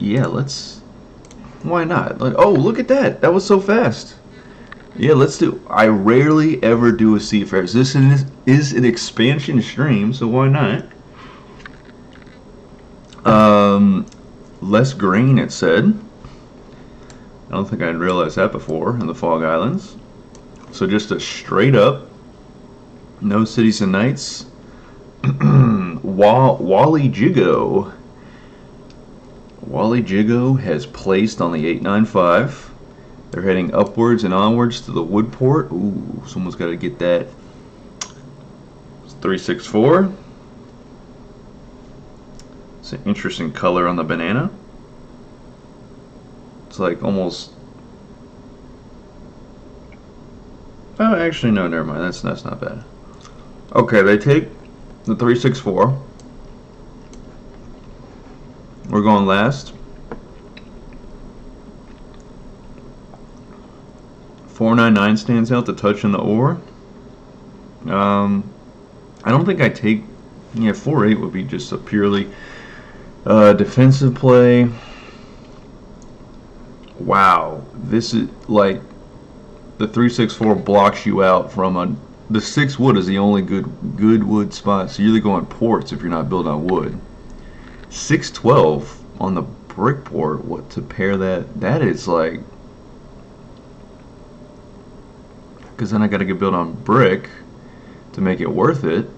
Yeah, let's. Why not? Like, oh, look at that! That was so fast. Yeah, let's do. I rarely ever do a Seafarers. Is an expansion stream, so why not? Um, Less grain, it said. I don't think I'd realized that before in the Fog Islands. So just a straight up, no cities and nights. Wally Jigo. Wally Jigo has placed on the 895. They're heading upwards and onwards to the Woodport. Ooh, someone's got to get that. It's 364. It's an interesting color on the banana. It's like almost. Oh, actually, no, never mind. That's not bad. Okay, they take the 364. We're going last. 499 stands out, the touch in the oar. I don't think I take. Yeah, 4-8 would be just a purely defensive play. Wow, this is like the 364 blocks you out from the 6 wood is the only good wood spot. So you're really going ports if you're not building on wood. 612 on the brick port. What to pair that? That is like, because then I got to get built on brick to make it worth it.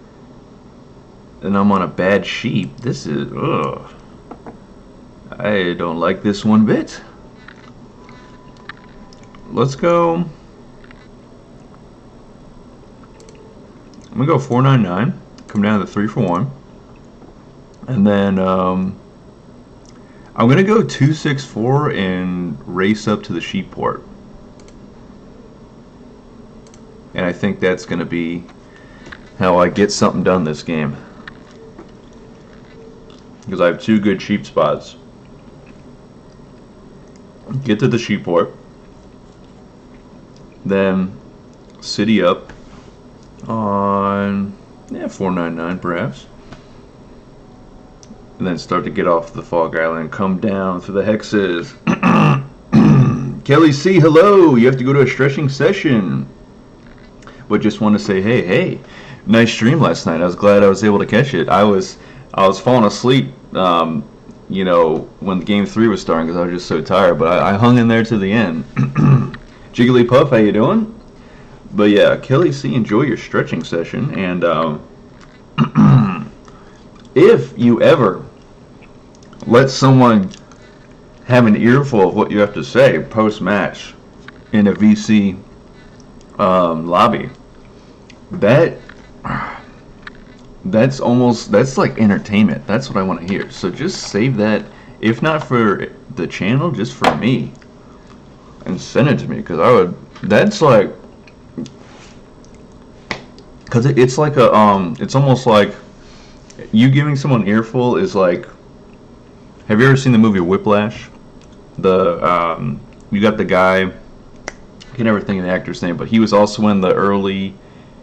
And I'm on a bad sheep. This is ugh. I don't like this one bit. Let's go. I'm gonna go 499. Come down to the 3 for 1. And then I'm gonna go 264 and race up to the sheep port. And I think that's gonna be how I get something done this game. Because I have 2 good sheep spots. Get to the sheep port. Then city up on 499 perhaps. And then start to get off the Fog Island and come down through the hexes. Kelly C, hello! You have to go to a stretching session. But just want to say, hey, nice stream last night. I was glad I was able to catch it. I was falling asleep, you know, when game 3 was starting because I was just so tired. But I hung in there to the end. Jigglypuff, how you doing? But yeah, Kelly C, enjoy your stretching session. And if you ever let someone have an earful of what you have to say post-match in a VC lobby, that's like entertainment. That's what I want to hear. So just save that, if not for the channel, just for me, and send it to me, because that's like, because it's like it's almost like you giving someone an earful is like, have you ever seen the movie Whiplash? You got the guy, I can never think of the actor's name, but he was also in the early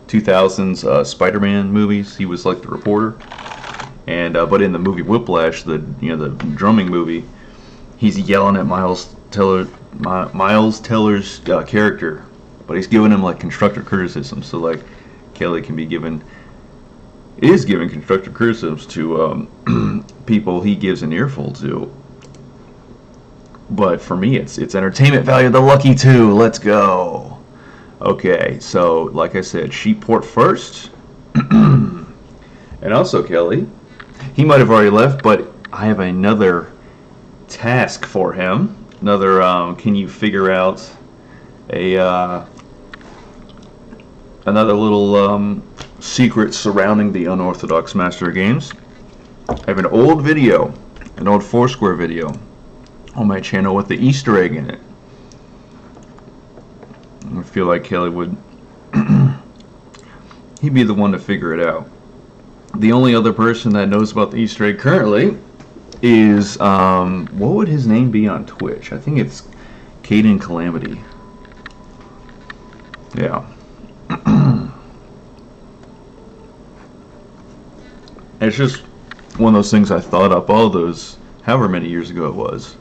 2000s Spider-Man movies. He was like the reporter, and but in the movie Whiplash, the drumming movie, he's yelling at Miles Teller's character, but he's giving him like constructive criticism. So like Kelly is giving constructive criticisms to people he gives an earful to. But for me, it's entertainment value. The lucky 2. Let's go. Okay, so like I said, Sheepport first. And also Kelly, he might have already left, but I have another task for him. Another, can you figure out another little secret surrounding the unorthodox Master Games? I have an old video, an old Foursquare video on my channel with the Easter egg in it. I feel like Kelly would he'd be the one to figure it out. The only other person that knows about the Easter egg currently is what would his name be on Twitch? I think it's Caden Calamity. Yeah. It's just one of those things I thought up. All those however many years ago it was.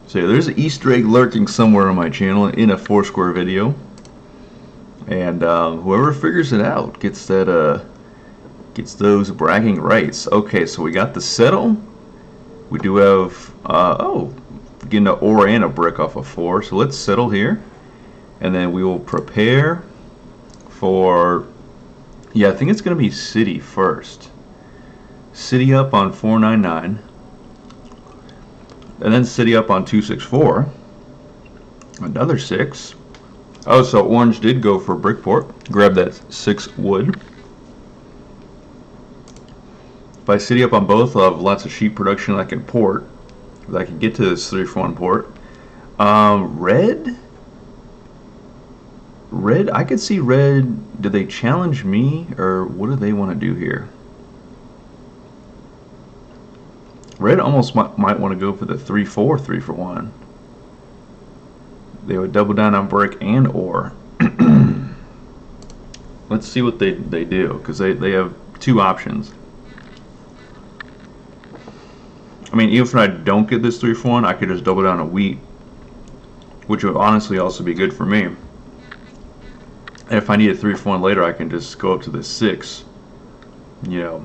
So yeah, there's an Easter egg lurking somewhere on my channel in a Foursquare video, and whoever figures it out gets those bragging rights. Okay, so we got the settle. We do have getting an ore and a brick off of 4. So let's settle here, and then we will prepare for. Yeah, I think it's going to be city first. City up on 499. And then city up on 264. Another 6. Oh, so orange did go for Brickport. Grab that 6 wood. If I city up on both, I'll have lots of sheep production I can port. If I can get to this 3-for-1 port. Red, I could see red. Do they challenge me, or what do they want to do here? Red almost might want to go for the 3-4 3-for-1. They would double down on brick and ore. Let's see what they do, because they have 2 options. I mean, even if I don't get this 3-for-1, I could just double down on wheat, which would honestly also be good for me. And if I need a 3-for-1 later, I can just go up to the 6. You know,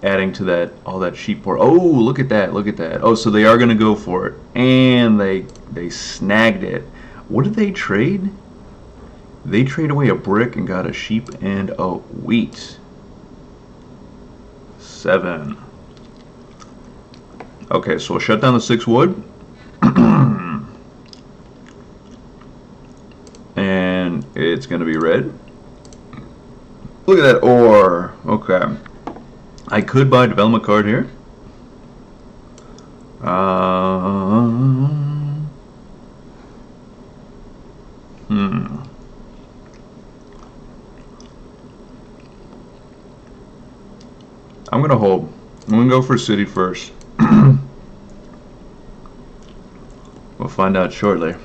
adding to that all that sheep port. Oh, look at that! Look at that! Oh, so they are going to go for it, and they snagged it. What did they trade? They trade away a brick and got a sheep and a wheat. 7. Okay, so we'll shut down the 6 wood. And it's going to be red. Look at that ore. Okay. I could buy a development card here. I'm going to hold. I'm going to go for city first. We'll find out shortly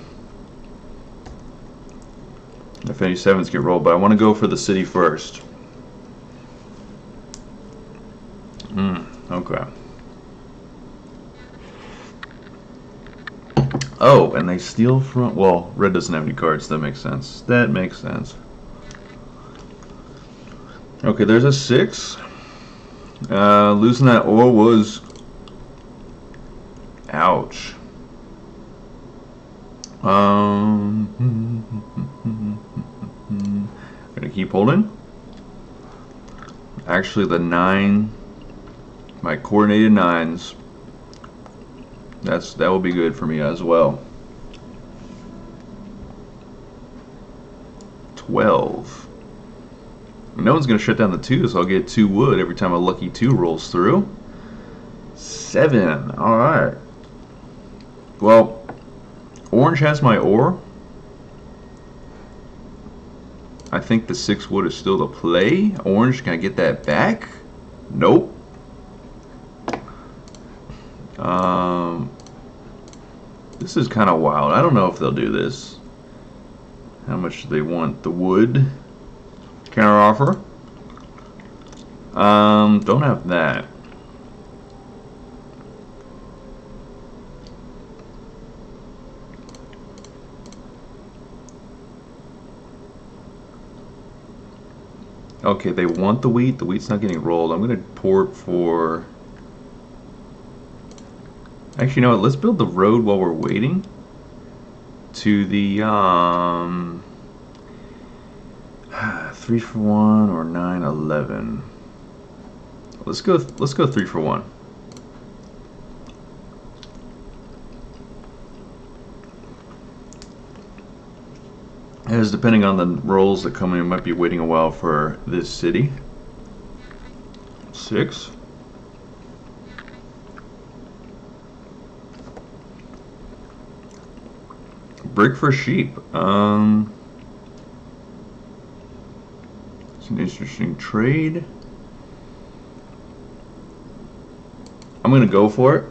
if any 7s get rolled, but I want to go for the city first. Okay. Oh, and they steal from. Well, red doesn't have any cards. That makes sense. That makes sense. Okay, there's a 6. Losing that ore was. Ouch. Gonna keep holding. Actually, the 9, my coordinated 9s. That will be good for me as well. 12. No one's gonna shut down the 2, so I'll get 2 wood every time a lucky 2 rolls through. 7. All right. Well, orange has my ore. I think the 6 wood is still the play. Orange, can I get that back? Nope. This is kind of wild. I don't know if they'll do this. How much do they want? The wood counter offer. Don't have that. Okay, they want the wheat. The wheat's not getting rolled. I'm going to port for... Actually, you know what? Let's build the road while we're waiting to the 3-for-1 or 9-11. Let's go 3-for-1. As depending on the rolls that come in, might be waiting a while for this city. 6. Brick for sheep. It's an interesting trade. I'm gonna go for it.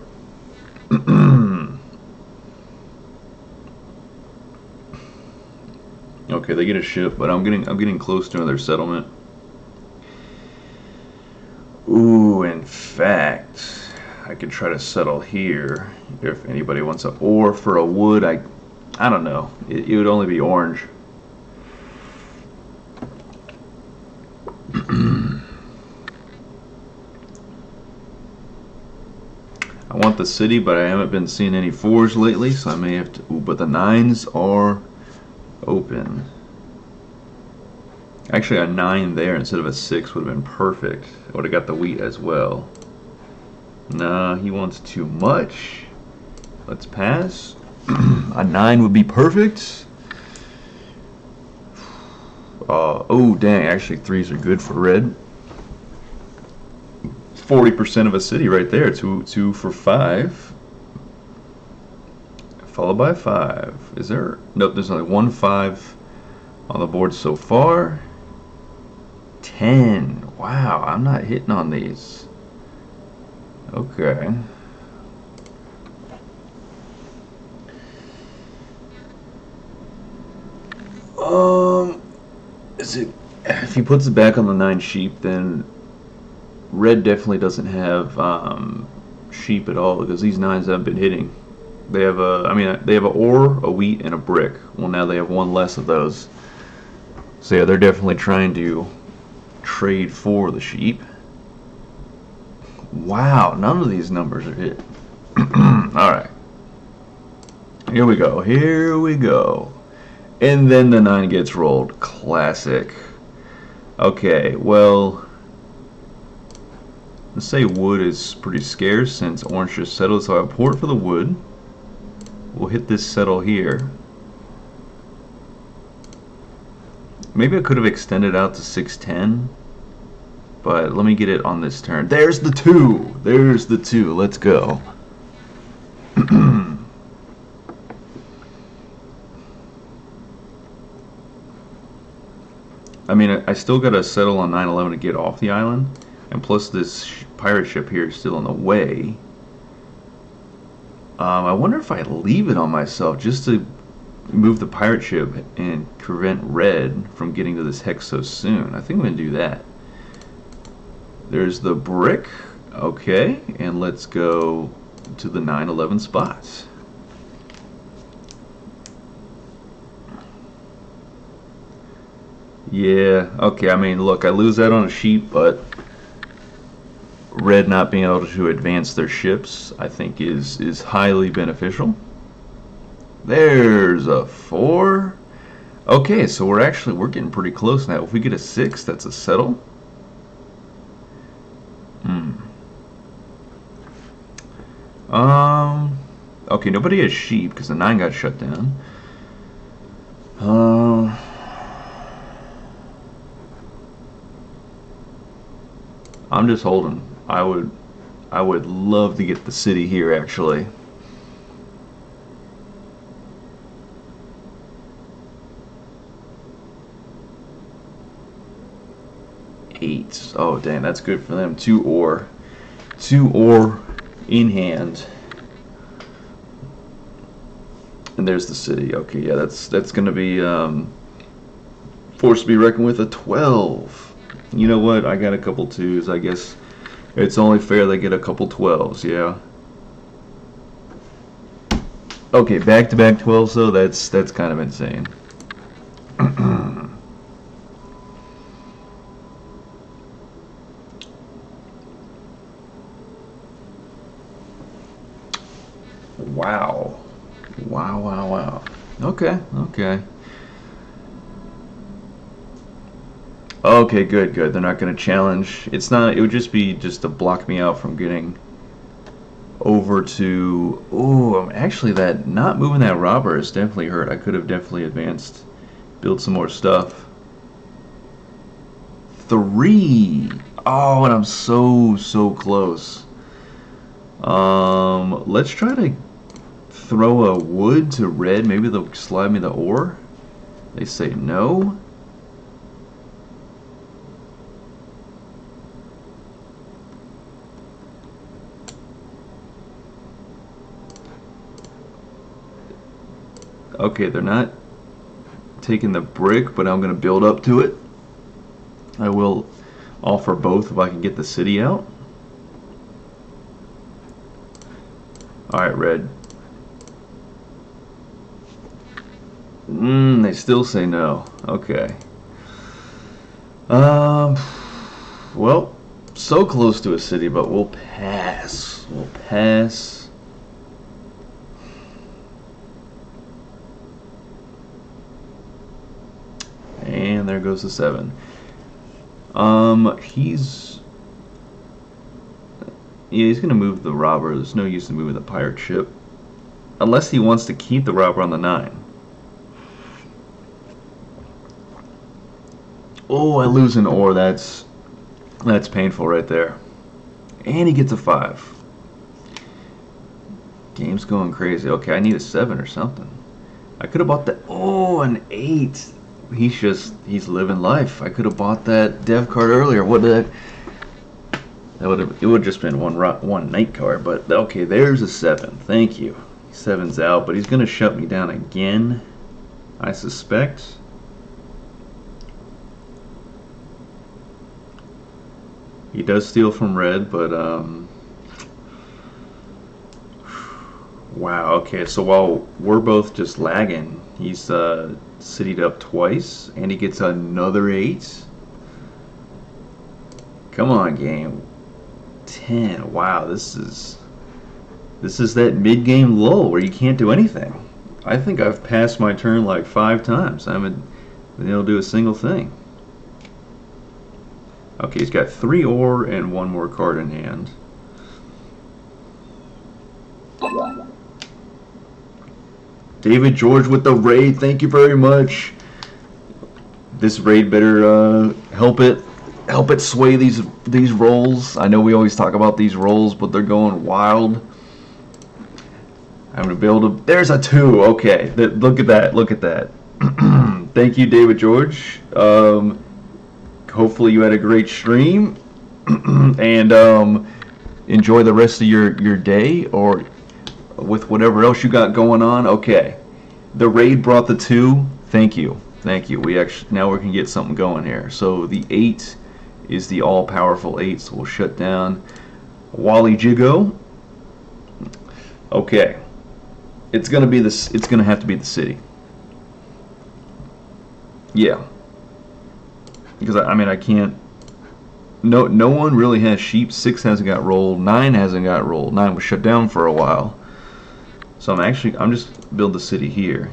Okay, they get a ship, but I'm getting close to another settlement. Ooh, in fact, I could try to settle here if anybody wants a ore for a wood. I don't know. It would only be orange. I want the city, but I haven't been seeing any 4s lately, so I may have to. Ooh, but the 9s are open. Actually, a 9 there instead of a 6 would have been perfect. I would have got the wheat as well. Nah, he wants too much. Let's pass. A 9 would be perfect. Oh, dang. Actually, 3s are good for red. 40% of a city right there. 2 for 5. Followed by 5. Is there? Nope, there's only 1 5 on the board so far. 10. Wow, I'm not hitting on these. Okay. Is it? If he puts it back on the 9 sheep, then red definitely doesn't have sheep at all because these 9s haven't been hitting. They have they have a ore, a wheat, and a brick. Well, now they have 1 less of those. So yeah, they're definitely trying to trade for the sheep. Wow, none of these numbers are hit. Alright. Here we go. Here we go. And then the 9 gets rolled. Classic. Okay, well, let's say wood is pretty scarce since orange just settled, so I port for the wood. We'll hit this settle here. Maybe I could have extended out to 610, but let me get it on this turn. There's the 2. There's the 2. Let's go. I mean, I still gotta settle on 9/11 to get off the island, and plus this pirate ship here is still in the way. I wonder if I leave it on myself just to move the pirate ship and prevent red from getting to this hex so soon. I think I'm gonna do that. There's the brick. Okay, and let's go to the 9/11 spots. Yeah, okay, I mean, look, I lose that on a sheep, but red not being able to advance their ships, I think, is highly beneficial. There's a 4. Okay, so we're getting pretty close now. If we get a 6, that's a settle. Okay, nobody has sheep because the 9 got shut down. I'm just holding. I would love to get the city here actually. Eight. Oh dang, that's good for them. 2 ore in hand. And there's the city. Okay, yeah, that's gonna be forced to be reckoned with. A 12. You know what? I got a couple 2s. I guess it's only fair they get a couple 12s. Yeah. Okay, back-to-back 12s though. That's kind of insane. Wow. Wow. Okay. Okay, good. They're not going to challenge. It's not. It would just be to block me out from getting over to. Oh, actually, that not moving that robber is definitely hurt. I could have definitely advanced, built some more stuff. 3. Oh, and I'm so close. Let's try to throw a wood to red. Maybe they'll slide me the ore. They say no. Okay, they're not taking the brick, but I'm going to build up to it. I will offer both if I can get the city out. Alright, red. They still say no. Okay. Well, so close to a city, but we'll pass. We'll pass. And there goes the 7. He's gonna move the robber. There's no use in moving the pirate ship. Unless he wants to keep the robber on the 9. Oh, I lose an ore. That's painful right there. And he gets a 5. Game's going crazy. Okay, I need a 7 or something. I could have bought that. Oh, an 8. He's living life. I could have bought that dev card earlier. It would have just been one night card. But okay, there's a 7. Thank you. 7's out, but he's gonna shut me down again, I suspect. He does steal from red, but wow. Okay, so while we're both just lagging, he's citied up twice, and he gets another 8. Come on, game. 10. Wow, this is that mid-game lull where you can't do anything. I think I've passed my turn like 5 times. I haven't been able to do a single thing. Okay, he's got 3 ore and 1 more card in hand. David George with the raid. Thank you very much. This raid better help it sway these rolls. I know we always talk about these rolls, but they're going wild. I'm gonna be able to. There's a 2. Okay, look at that. Look at that. Thank you, David George. Hopefully you had a great stream, and enjoy the rest of your day, or with whatever else you got going on. Okay, the raid brought the 2. Thank you. Now we can get something going here. So the 8 is the all-powerful 8. So we'll shut down Wally Jigo. Okay, it's gonna have to be the city. Yeah, because I can't. No one really has sheep. 6 hasn't got rolled. 9 hasn't got rolled. 9 was shut down for a while. So I'm just build the city here.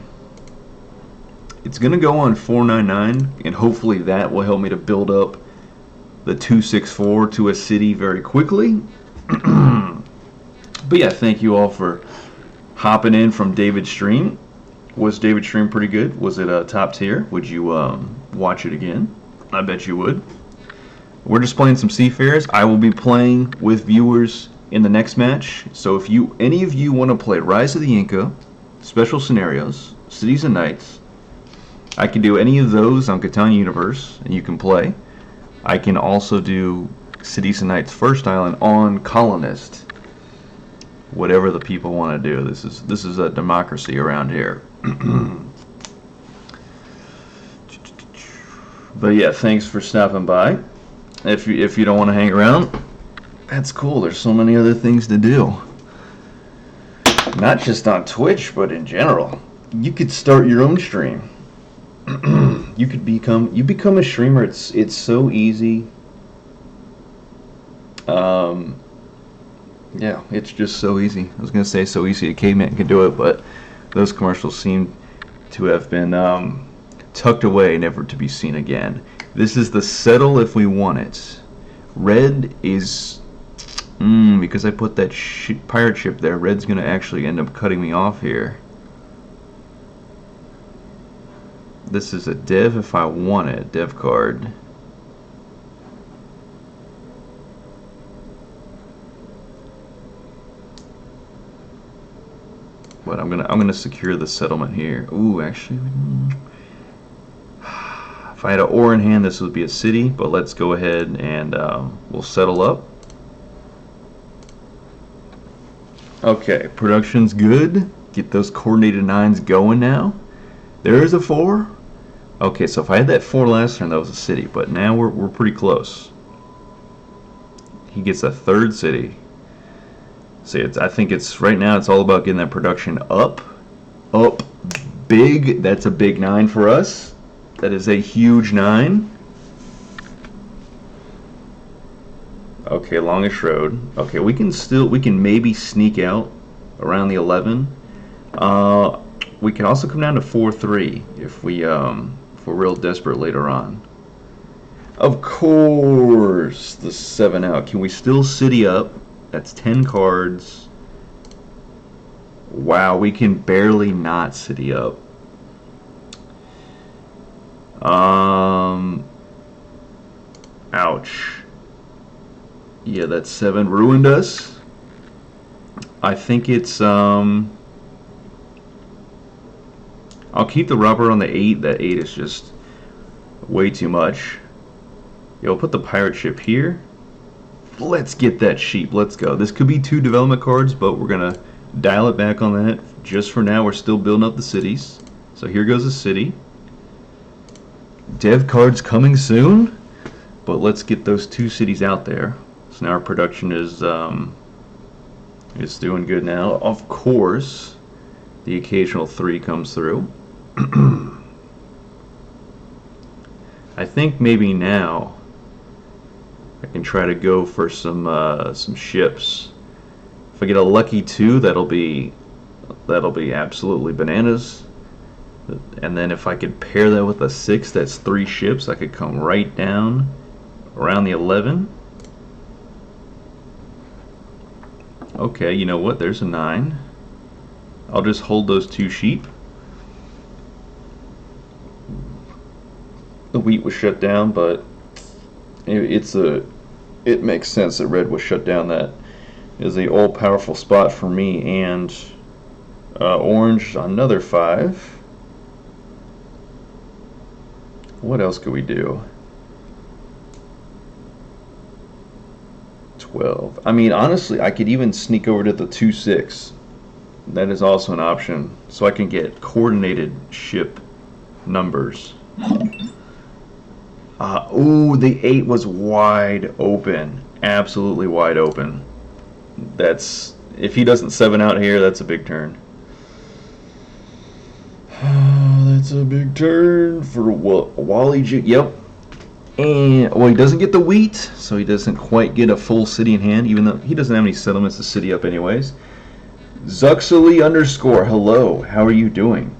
It's gonna go on 499, and hopefully that will help me to build up the 264 to a city very quickly. But yeah, thank you all for hopping in from David's stream. Was David's stream pretty good? Was it top tier? Would you watch it again? I bet you would. We're just playing some Seafarers. I will be playing with viewers in the next match. So if any of you want to play Rise of the Inca, Special Scenarios, Cities and Knights, I can do any of those on Catan Universe, and you can play. I can also do Cities and Knights First Island on Colonist. Whatever the people want to do. This is a democracy around here. But yeah, thanks for stopping by. If you don't want to hang around, that's cool. There's so many other things to do. Not just on Twitch, but in general. You could start your own stream. You become a streamer. It's so easy. Yeah, it's just so easy. I was gonna say so easy a caveman can do it, but those commercials seem to have been tucked away, never to be seen again. This is the settle if we want it. Red is because I put that pirate ship there. Red's gonna actually end up cutting me off here. This is a dev if I want it. Dev card. But I'm gonna secure the settlement here. Ooh, actually, if I had an ore in hand, this would be a city. But let's go ahead and we'll settle up. Okay, production's good. Get those coordinated 9s going now. There is a 4. Okay, so if I had that 4 last turn, that was a city. But now we're pretty close. He gets a 3rd city. See, I think it's right now. It's all about getting that production up big. That's a big 9 for us. That is a huge 9. Okay, longish road. Okay, we can maybe sneak out around the 11. We can also come down to 4-3 if we're real desperate later on. Of course, the 7 out. Can we still city up? That's 10 cards. Wow, we can barely not city up. Ouch. Yeah, that 7 ruined us. I think it's I'll keep the rubber on the 8. That 8 is just way too much. Yeah, we'll put the pirate ship here. Let's get that sheep. Let's go. This could be 2 development cards, but we're gonna dial it back on that. Just for now, we're still building up the cities. So here goes a city. Dev cards coming soon, but let's get those 2 cities out there. So now our production is doing good now. Of course, the occasional 3 comes through. I think maybe now I can try to go for some ships. If I get a lucky 2, that'll be absolutely bananas. And then if I could pair that with a 6, that's 3 ships. I could come right down around the 11. Okay, you know what? There's a 9. I'll just hold those 2 sheep. The wheat was shut down, but it makes sense that red was shut down. That is a all-powerful spot for me. And orange, another 5. What else could we do? 12. I mean, honestly, I could even sneak over to the 2-6. That is also an option, so I can get coordinated ship numbers. Ooh, the 8 was wide open. Absolutely wide open. That's, if he doesn't 7 out here, that's a big turn. That's a big turn for Wally. Yep. And well, he doesn't get the wheat, so he doesn't quite get a full city in hand, even though he doesn't have any settlements to city up anyways. Zuxley _ hello, how are you doing?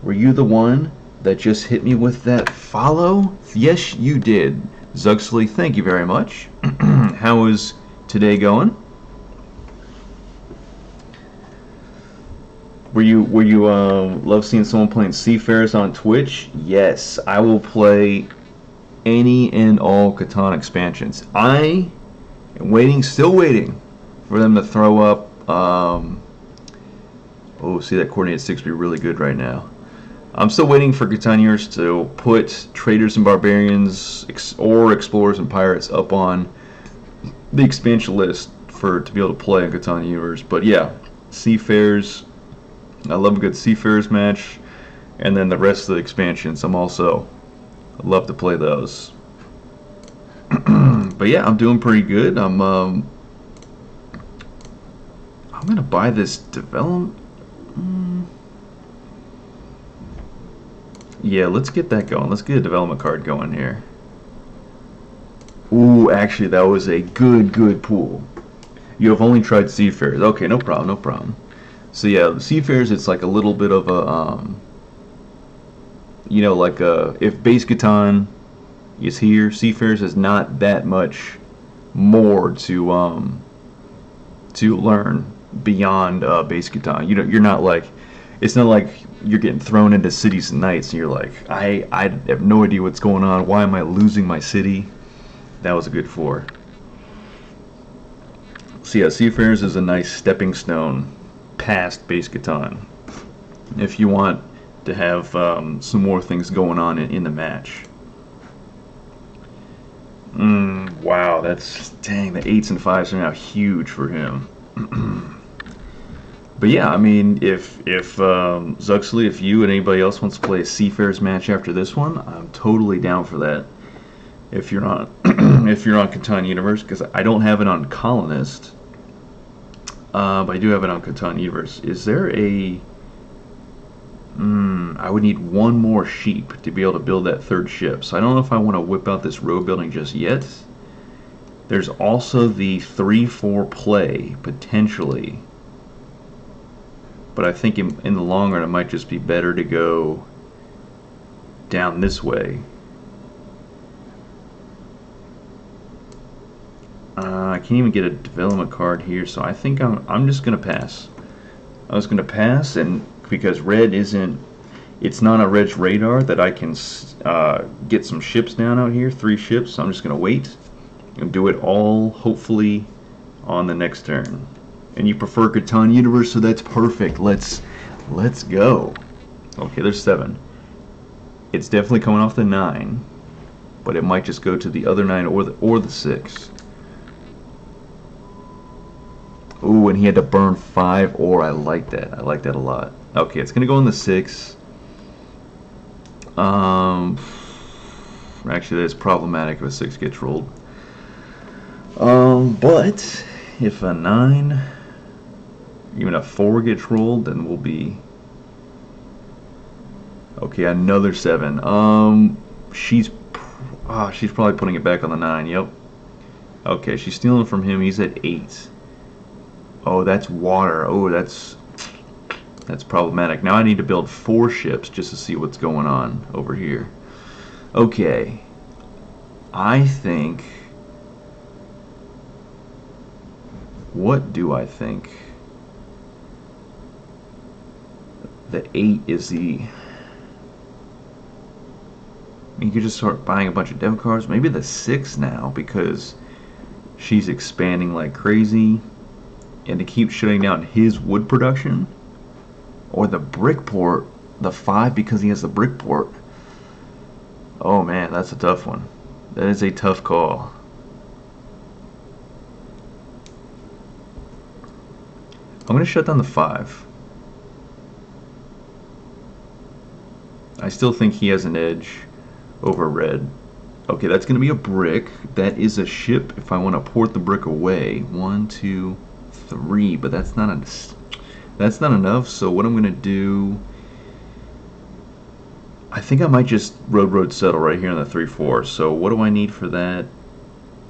Were you the one that just hit me with that follow? Yes, you did. Zuxley, thank you very much. How is today going? Were you love seeing someone playing Seafarers on Twitch? Yes, I will play any and all Catan expansions. I am waiting, still waiting for them to throw up. Oh, see, that coordinated 6 would be really good right now. I'm still waiting for Cataneers to put Traders and Barbarians or Explorers and Pirates up on the expansion list to be able to play in Catan Universe. But yeah, Seafarers. I love a good Seafarers match, and then the rest of the expansions I love to play those. But yeah, I'm doing pretty good. I'm gonna buy this development. Yeah, let's get that going. Let's get a development card going here. Ooh, actually, that was a good pool. You have only tried Seafarers. Okay, no problem, no problem. So yeah, Seafarers, it's like a little bit of a, you know, like if Base Catan is here, Seafarers is not that much more to learn beyond Base Catan. You're not like, it's not like you're getting thrown into cities and knights and you're like, I have no idea what's going on. Why am I losing my city? That was a good 4. So yeah, Seafarers is a nice stepping stone past Base Catan if you want to have some more things going on in the match. Wow, that's, dang, the 8s and 5s are now huge for him. But yeah, I mean, if Zuxley, if you and anybody else wants to play a Seafarers match after this one, I'm totally down for that. If you're on if you're on Catan Universe, because I don't have it on Colonist. But I do have it on Catan Universe. Is there a... I would need one more sheep to be able to build that third ship. So I don't know if I want to whip out this road building just yet. There's also the 3-4 play, potentially. But I think in the long run it might just be better to go down this way. I can't even get a development card here, so I think I'm just gonna pass. I was gonna pass, and because red isn't, it's not a red's radar that I can get some ships down out here, 3 ships. So I'm just gonna wait and do it all, hopefully, on the next turn. And you prefer Catan Universe, so that's perfect. Let's go. Okay, there's 7. It's definitely coming off the 9, but it might just go to the other 9 or the 6. Ooh, and he had to burn 5 ore. I like that. I like that a lot. Okay, it's gonna go on the 6. Actually, that's problematic if a 6 gets rolled. But if a 9, even a 4 gets rolled, then we'll be okay. Another 7. She's probably putting it back on the 9. Yep. Okay, she's stealing from him. He's at 8. Oh, that's water. Oh, that's problematic. Now I need to build 4 ships just to see what's going on over here. Okay. I think... What do I think? The 8 is the... You could just start buying a bunch of dev cards. Maybe the 6 now, because she's expanding like crazy. And to keep shutting down his wood production. Or the brick port. The 5 because he has the brick port. Oh man, that's a tough one. That is a tough call. I'm going to shut down the 5. I still think he has an edge over red. Okay, that's going to be a brick. That is a ship if I want to port the brick away. 1, 2, 3. But that's not enough. So what I'm going to do... I think I might just road settle right here in the 3-4. So what do I need for that?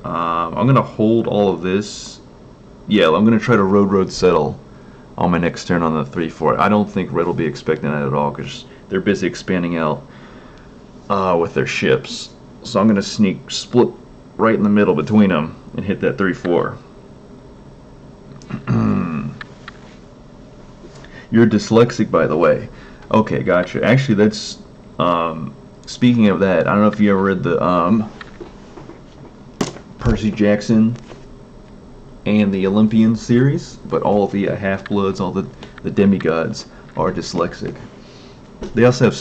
I'm going to hold all of this. Yeah, I'm going to try to road settle on my next turn on the 3-4. I don't think red will be expecting that at all because they're busy expanding out with their ships. So I'm going to split right in the middle between them and hit that 3-4. You're dyslexic, by the way. Okay, gotcha. Actually, that's speaking of that, I don't know if you ever read the Percy Jackson and the Olympian series, but all of the Half-Bloods, all the demigods are dyslexic. They also have,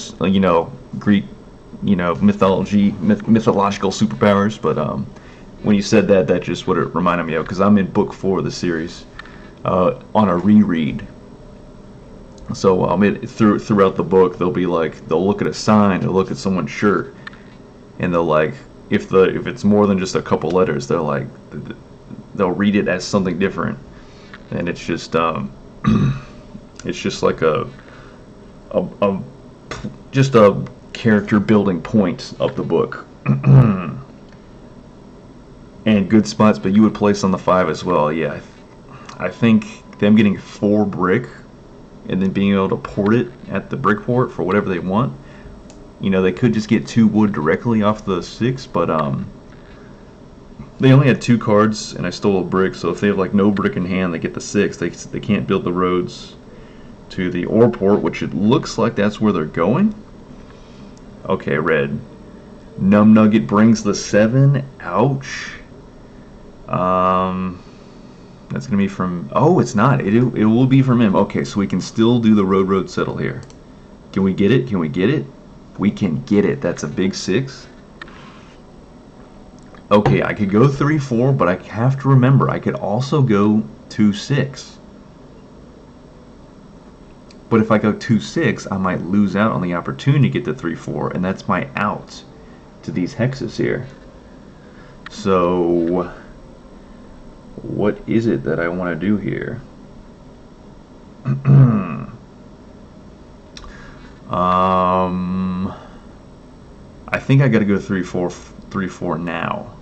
Greek, mythological superpowers, but when you said that, that's just what it reminded me of, because I'm in book 4 of the series on a reread. So throughout the book, they'll look at a sign, they'll look at someone's shirt, and they'll if it's more than just a couple letters, they'll read it as something different, and it's just like a character building point of the book. And good spots, but you would place on the 5 as well. Yeah, I think them getting 4 brick and then being able to port it at the brick port for whatever they want. They could just get 2 wood directly off the 6, but they only had 2 cards, and I stole a brick, so if they have no brick in hand, they get the 6. They can't build the roads to the ore port, which it looks like that's where they're going. Okay, red. Numb Nugget brings the 7. Ouch. That's gonna be from... Oh, it's not. It will be from him. Okay, so we can still do the road settle here. Can we get it? Can we get it? We can get it. That's a big 6. Okay, I could go 3-4, but I have to remember I could also go 2-6. But if I go 2-6, I might lose out on the opportunity to get to 3-4, and that's my out to these hexes here. So what is it that I want to do here? I think I got to go 3-4 now.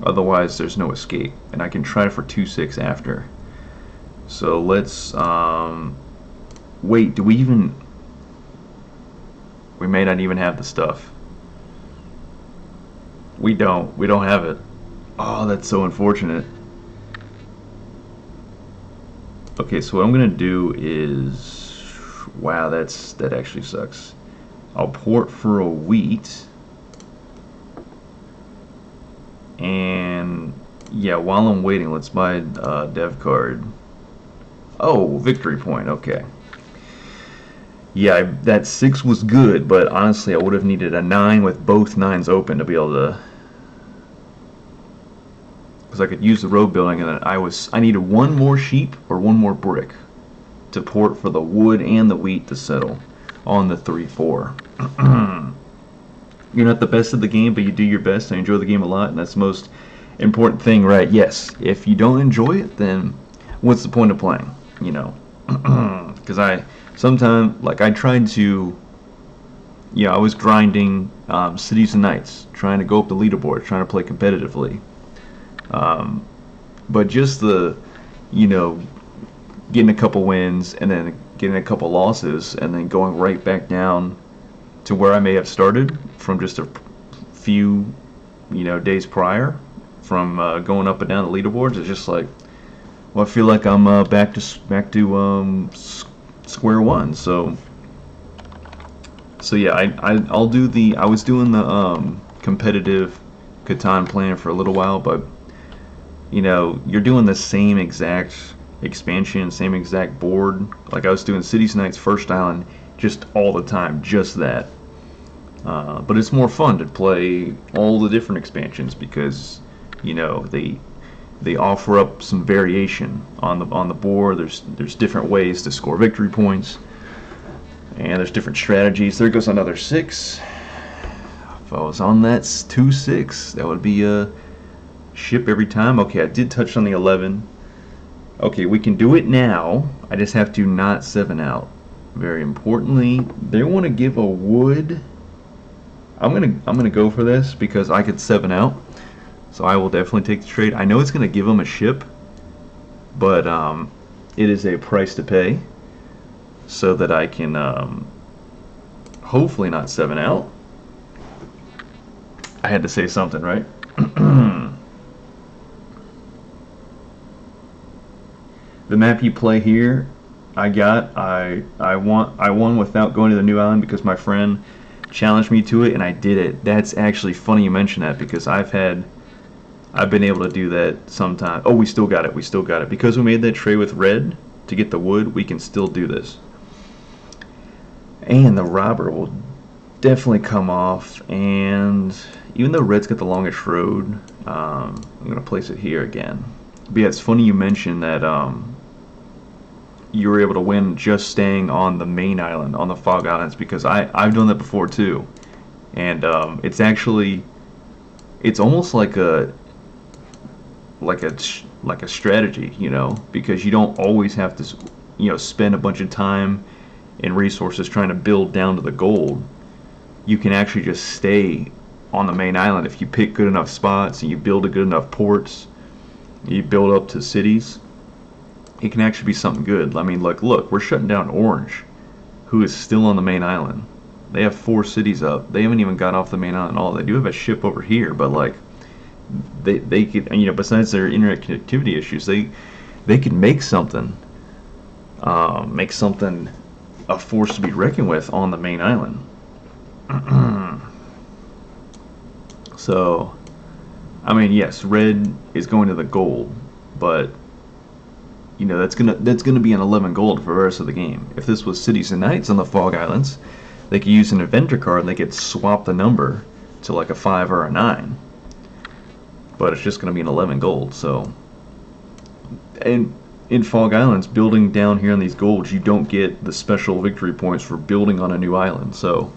Otherwise, there's no escape, and I can try for 2-6 after. So let's wait. Do we even? We may not even have the stuff. We don't. We don't have it. Oh, that's so unfortunate. Okay, so what I'm gonna do is, wow, that actually sucks. I'll port for a wheat, and yeah, while I'm waiting, let's buy a dev card. Oh, victory point. Okay. Yeah, that 6 was good, but honestly, I would have needed a 9 with both 9s open to be able to, because I could use the road building, and then I needed one more sheep or one more brick to port for the wood and the wheat to settle on the 3-4. You're not the best at the game, but you do your best. I enjoy the game a lot, and that's the most important thing, right? Yes. If you don't enjoy it, then what's the point of playing? You know, because sometimes, like, I tried to, I was grinding Cities and Nights, trying to go up the leaderboard, trying to play competitively. But just getting a couple wins and then getting a couple losses and then going right back down to where I may have started from just a few, days prior from going up and down the leaderboards. It's just like, well, I feel like I'm back to square one. So yeah, I'll do I was doing the competitive Catan plan for a little while, but you're doing the same exact expansion, same exact board. Like I was doing Cities Nights First Island just all the time, just that. But it's more fun to play all the different expansions because they offer up some variation on the board. There's different ways to score victory points, and there's different strategies. There goes another 6. If I was on that 2-6, that would be a ship every time. Okay, I did touch on the 11. Okay, we can do it now. I just have to not 7 out. Very importantly, they want to give a wood. I'm gonna go for this because I could 7 out. So I will definitely take the trade. I know it's going to give them a ship, but it is a price to pay so that I can hopefully not 7 out. I had to say something, right? The map you play here, I won without going to the new island because my friend challenged me to it, and I did it. That's actually funny you mention that because I've been able to do that sometime. Oh, we still got it. Because we made that trade with red to get the wood, we can still do this. And the robber will definitely come off. And even though red's got the longest road, I'm going to place it here again. But yeah, it's funny you mentioned that you were able to win just staying on the main island, on the Fog Islands, because I've done that before too. And it's almost like a strategy, because you don't always have to, spend a bunch of time and resources trying to build down to the gold. You can actually just stay on the main island if you pick good enough spots and you build a good enough ports. You build up to cities. It can actually be something good. I mean, look, we're shutting down Orange, who is still on the main island. They have 4 cities up. They haven't even got off the main island at all. They do have a ship over here, but like, they could, besides their internet connectivity issues, they could make something a force to be reckoned with on the main island. So, I mean, yes, red is going to the gold, but that's gonna be an 11 gold for the rest of the game. If this was Cities and Nights on the Fog Islands, they could use an inventor card and they could swap the number to like a 5 or a 9. But it's just going to be an 11 gold. So, and in Fog Islands, building down here on these golds, you don't get the special victory points for building on a new island. So,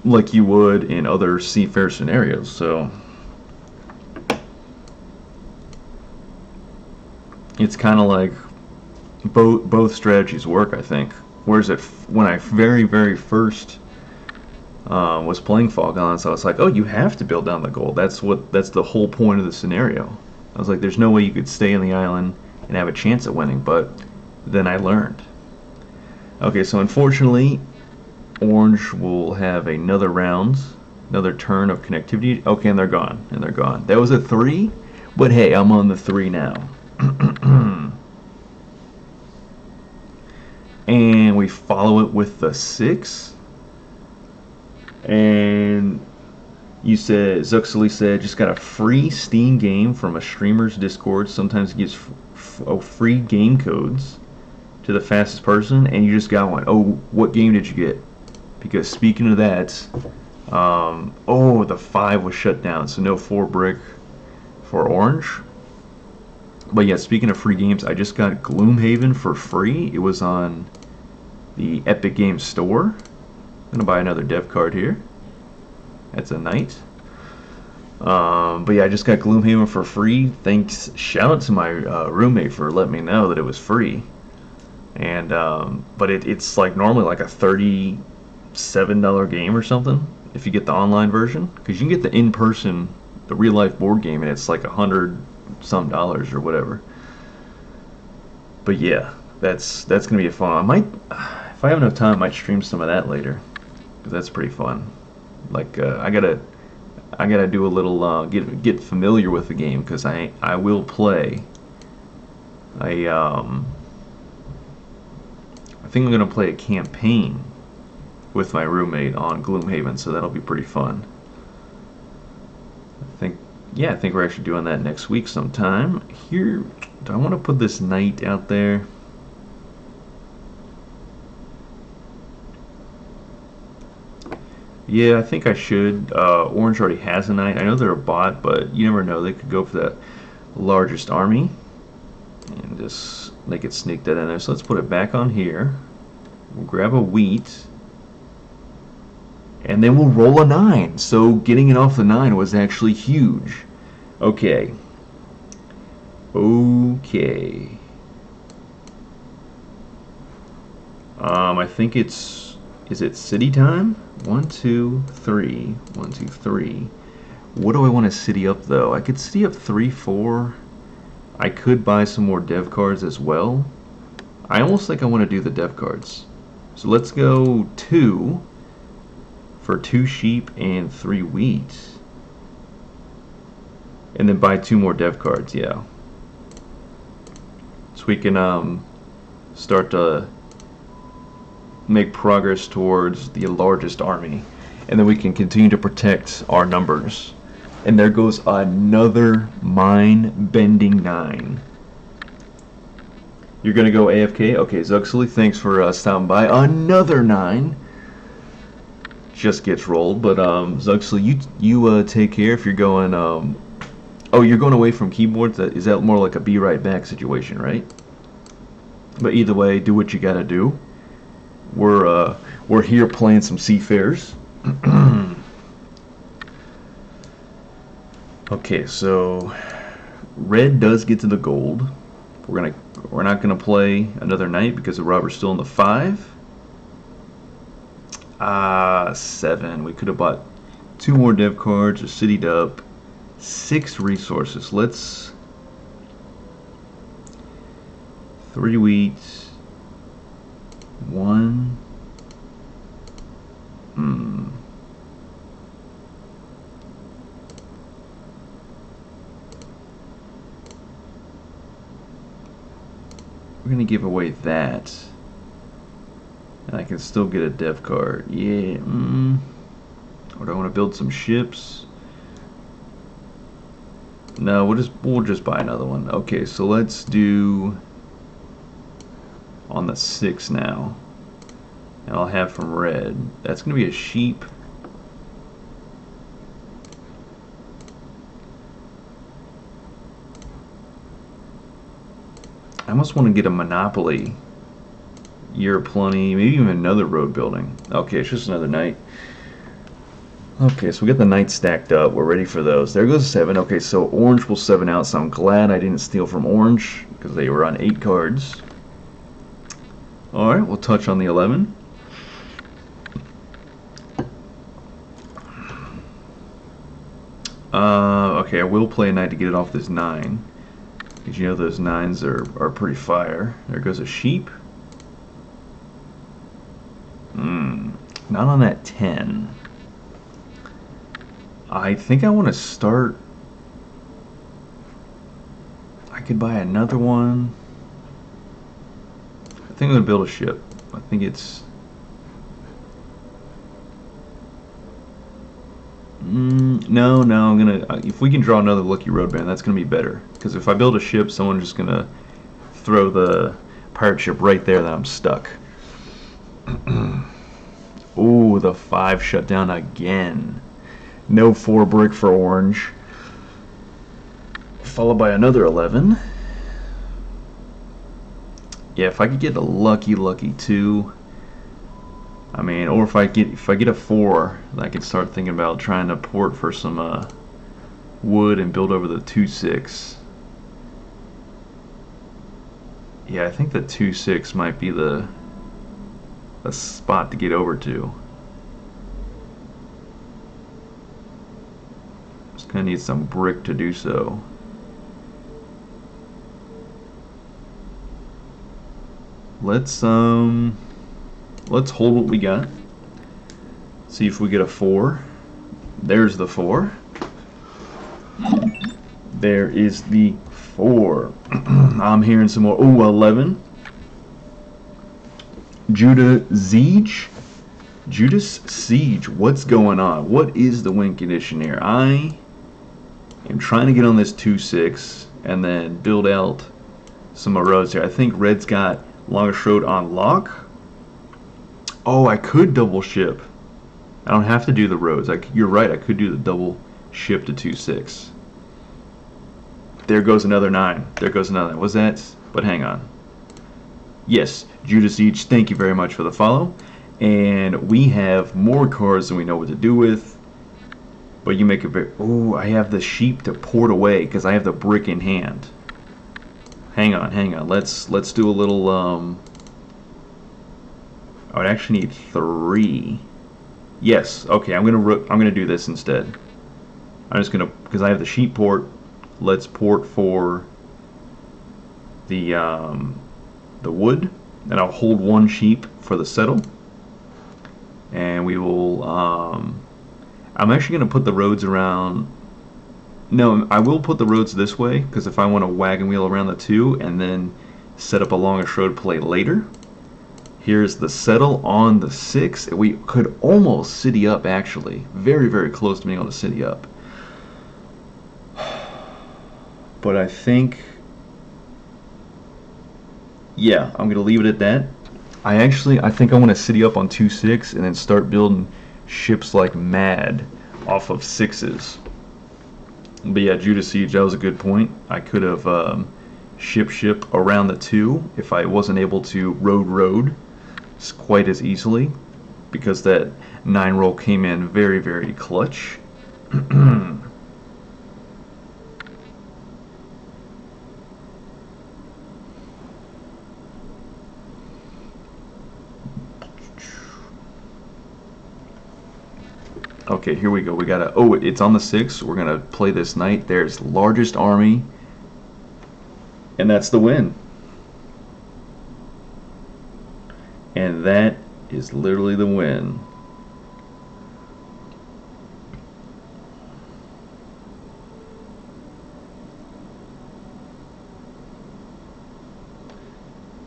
like you would in other Seafarer scenarios. So, it's kind of like both strategies work, I think. Whereas when I very first was playing Fog Islands, I was like, oh, you have to build down the gold. That's the whole point of the scenario. I was like, there's no way you could stay on the island and have a chance at winning. But then I learned. Okay, so unfortunately, Orange will have another round, another turn of connectivity. Okay, and they're gone. And they're gone. That was a 3, but hey, I'm on the 3 now. And we follow it with the 6. And Zuxley said, just got a free Steam game from a streamer's Discord. Sometimes it gives free game codes to the fastest person, and you just got one. Oh, what game did you get? Because speaking of that, the 5 was shut down, so no 4 brick for Orange. But yeah, speaking of free games, I just got Gloomhaven for free. It was on the Epic Games Store. I'm gonna buy another dev card here. That's a knight. But yeah, I just got Gloomhaven for free. Thanks, shout out to my roommate for letting me know that it was free. And but it's like normally like a $37 game or something if you get the online version, because you can get the in-person, the real-life board game, and it's like $100 some or whatever. But yeah, that's gonna be a fun. I might, if I have enough time, I might stream some of that later, because that's pretty fun. Like I gotta do a little get familiar with the game, because I will play. I think I'm gonna play a campaign with my roommate on Gloomhaven, so that'll be pretty fun. I think we're actually doing that next week sometime. Here, do I want to put this knight out there? Yeah, I think I should. Orange already has a knight. I know they're a bot, but you never know. They could go for that largest army, and just they could sneak that in there. So let's put it back on here. We'll grab a wheat, and then we'll roll a 9. So getting it off the 9 was actually huge. Okay. I think is it city time? 1, 2, 3. 1, 2, 3. What do I want to city up though? I could city up 3, 4. I could buy some more dev cards as well. I almost think I want to do the dev cards. So let's go 2 for 2 sheep and 3 wheat. And then buy 2 more dev cards, yeah. So we can start to make progress towards the largest army. And then we can continue to protect our numbers. And there goes another mind-bending 9. You're going to go AFK? Okay, Zuxley, thanks for stopping by. Another 9. Just gets rolled. But Zuxley, you take care if you're going... oh, you're going away from keyboards? Is that more like a be right back situation, right? But either way, do what you got to do. We're here playing some Seafarers. Okay, so red does get to the gold. We're not gonna play another knight because the robber's still in the 5. 7. We could have bought 2 more dev cards or citied up. 6 resources. Let's 3 wheat. 1. We're gonna give away that, and I can still get a dev card. Yeah. Or do I want to build some ships? No, we'll just buy another one. Okay, so let's do on the 6 now. And I'll have from red. That's gonna be a sheep. I almost want to get a monopoly. Year of Plenty, maybe even another road building. Okay, it's just another knight. Okay, so we got the knights stacked up. We're ready for those. There goes 7. Okay, so orange will 7 out, so I'm glad I didn't steal from orange because they were on 8 cards. Alright, we'll touch on the 11. Okay, I will play a knight to get it off this 9. Because you know those 9s are pretty fire. There goes a sheep. Not on that 10. I think I want to start. I could buy another one. I think I'm going to build a ship. I think it's. No, I'm gonna. If we can draw another Lucky Road Band, that's gonna be better. Because if I build a ship, someone's just gonna throw the pirate ship right there. That I'm stuck. Ooh, the 5 shut down again. No 4 brick for orange. Followed by another 11. Yeah, if I could get a lucky 2. I mean, or if I get a 4, I could start thinking about trying to port for some wood and build over the 2-6. Yeah, I think the 2-6 might be a spot to get over to. Just gonna need some brick to do so. Let's hold what we got. See if we get a 4. There's the 4. There is the 4. I'm hearing some more. Ooh, 11. Judas Siege. What's going on? What is the win condition here? I am trying to get on this 2-6 and then build out some more roads here. I think Red's got Longest Road on lock. Oh, I could double ship. I don't have to do the roads. You're right, I could do the double ship to 2-6. There goes another 9. There goes another 9. Was that? But hang on. Yes, Judas Siege, thank you very much for the follow. And we have more cards than we know what to do with. But you make a very... Oh, I have the sheep to port away because I have the brick in hand. Hang on. Let's do a little... I would actually need 3. Yes, okay, I'm gonna do this instead. I'm just gonna, because I have the sheep port. Let's port for the wood, and I'll hold 1 sheep for the settle. And we will. I'm actually gonna put the roads around. No, I will put the roads this way because if I want to wagon wheel around the 2 and then set up a Longest Road play later. Here's the settle on the 6. We could almost city up, actually. Very, very close to being able to city up. But I think... Yeah, I'm going to leave it at that. I think I want to city up on 2-6 and then start building ships like mad off of 6s. But yeah, Judas Siege, that was a good point. I could have ship around the 2 if I wasn't able to road quite as easily, because that 9 roll came in very, very clutch. Okay, here we go. We gotta. Oh, it's on the 6. We're gonna play this knight. There's largest army, and that's the win. And that is literally the win.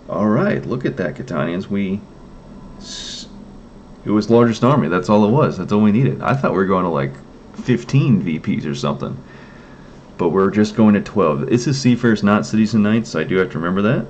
Alright, look at that, Catanians. It was largest army. That's all it was. That's all we needed. I thought we were going to like 15 VPs or something. But we're just going to 12. This is Seafarers, not Cities and Knights, so I do have to remember that.